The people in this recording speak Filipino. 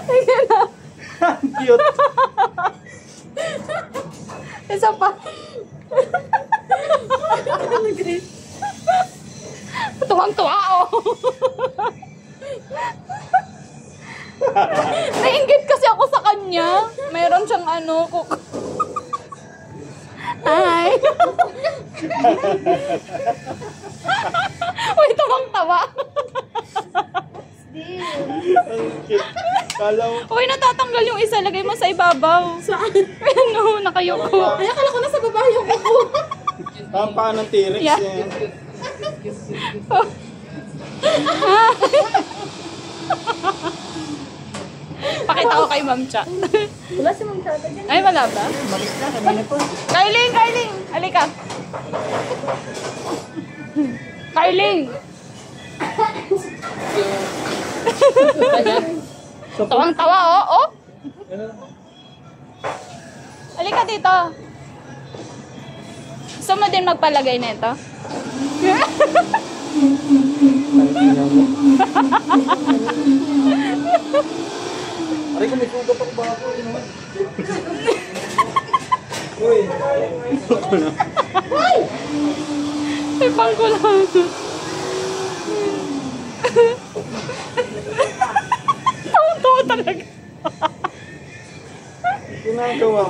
Ayan na. Cute. Isa pa. Tuwang-tuwa oh. Nainggit kasi ako sa kanya. Mayroon siyang ano. Hi. Uy, tuwang-tawa. Ang cute. Kala mo. Uy, natatanggal yung isa. Lagay mo sa ibabaw. Saan? Ano, nakayoko. Ay, akala ko nasa baba yung upo. Paan ng T-Rex Yeah. yan. Pakita ko kay Ma'am Cha. Wala si Ma'am Chata dyan. Ay, wala ba? Balik na, kanina po. Kyling! Kyling! Halika. Kyling! Tawang-tawa, oh. Oh. Halika dito. Gusto mo din magpalagay nito? Aray ko, may sugat ako ba ako? Uy. Ako na. May pangkulang. Tawang-tawa talaga. Ginagawa